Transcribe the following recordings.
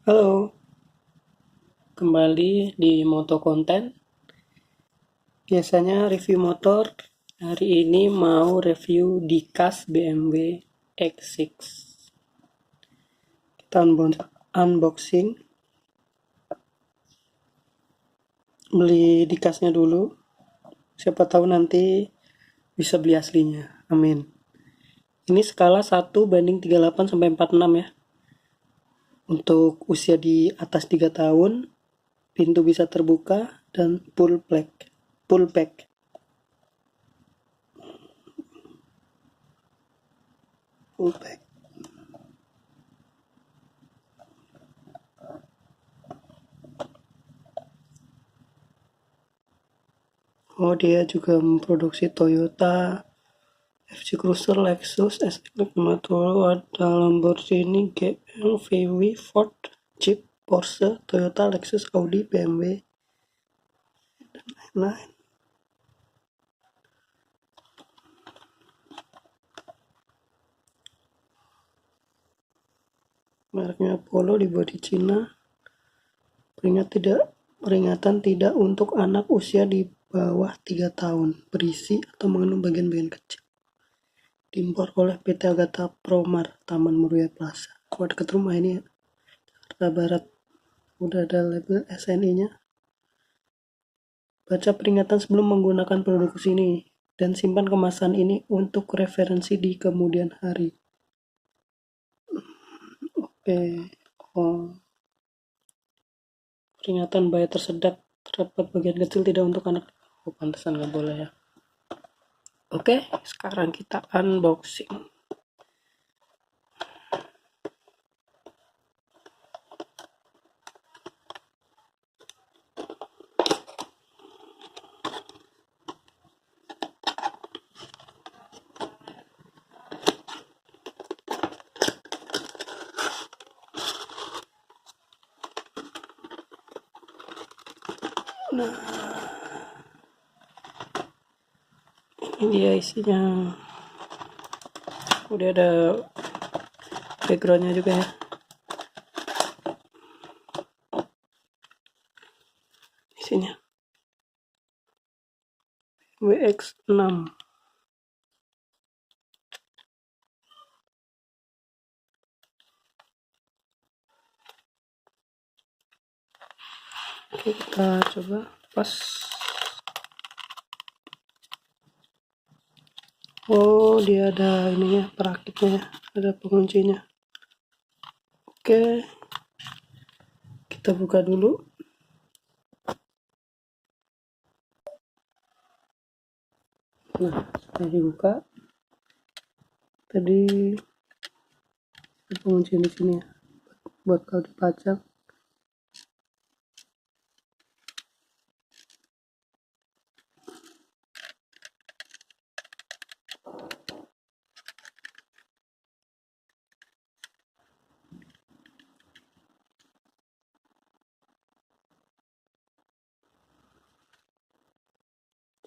Halo, kembali di Moto konten. Biasanya review motor. Hari ini mau review die-cast BMW X6. Kita unboxing. Beli die-castnya dulu. Siapa tahu nanti bisa beli aslinya. Amin. Ini skala 1:38 sampai 46 ya. Untuk usia di atas 3 tahun, pintu bisa terbuka dan full black. Full pack. Full pack. Oh, dia juga memproduksi Toyota, FC Cruiser, Lexus, SLX, Moto, ada Lamborghini, GM, VW, Ford, Jeep, Porsche, Toyota, Lexus, Audi, BMW, dan lain-lain. Merknya Apolo, dibuat di Cina. Peringatan tidak untuk anak usia di bawah 3 tahun, berisi atau mengandung bagian-bagian kecil. Diimpor oleh PT Agatha Promar, Taman Murahnya Plaza. Kalau dekat rumah ini ya, Jakarta Barat. Udah ada label SNI-nya. Baca peringatan sebelum menggunakan produk ini dan simpan kemasan ini untuk referensi di kemudian hari. Oke. Oh. Peringatan bahaya terdapat bagian kecil tidak untuk anak. Oh, pantesan nggak boleh ya. Oke, sekarang kita unboxing. Nah, ini dia isinya. Udah ada backgroundnya juga ya. Isinya WX6. Oke, kita coba pas. Oh, dia ada ininya, perakitnya ya, ada penguncinya. Oke, kita buka dulu. Nah, sudah dibuka. Tadi ada pengunci di sini ya, buat kalau dipajang.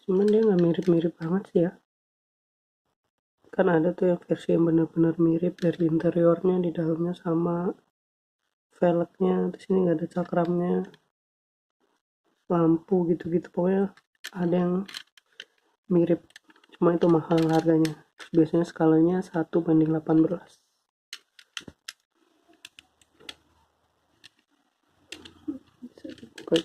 Cuman dia nggak mirip-mirip banget sih ya. Kan ada tuh yang versi yang benar-benar mirip dari interiornya, di dalamnya sama velgnya. Terus ini nggak ada cakramnya, lampu gitu-gitu. Pokoknya ada yang mirip. Cuma itu mahal harganya. Terus biasanya skalanya 1:18. Bisa dibuka.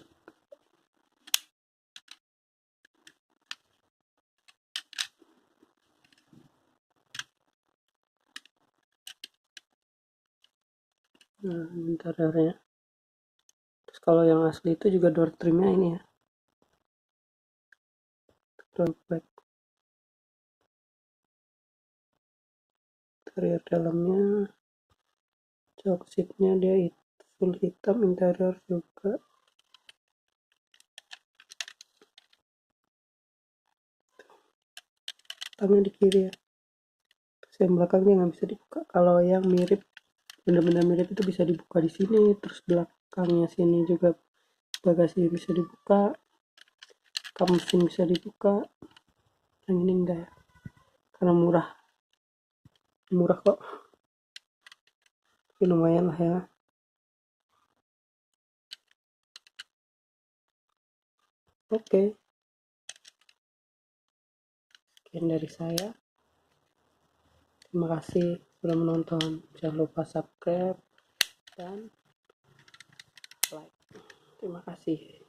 Nah, interiornya. Terus kalau yang asli itu juga door trimnya ini ya, door back. Interior dalamnya, jok seatnya dia full hitam, interior juga. Hitamnya di kiri ya. Terus yang belakangnya nggak bisa dibuka. Kalau yang mirip, benar-benar mirip itu bisa dibuka di sini. Terus belakangnya sini juga bagasi bisa dibuka, kap mesin bisa dibuka. Yang ini enggak ya, karena murah kok. Tapi lumayan lah ya. Oke, sekian dari saya. Terima kasih sudah menonton. Jangan lupa subscribe dan like. Terima kasih.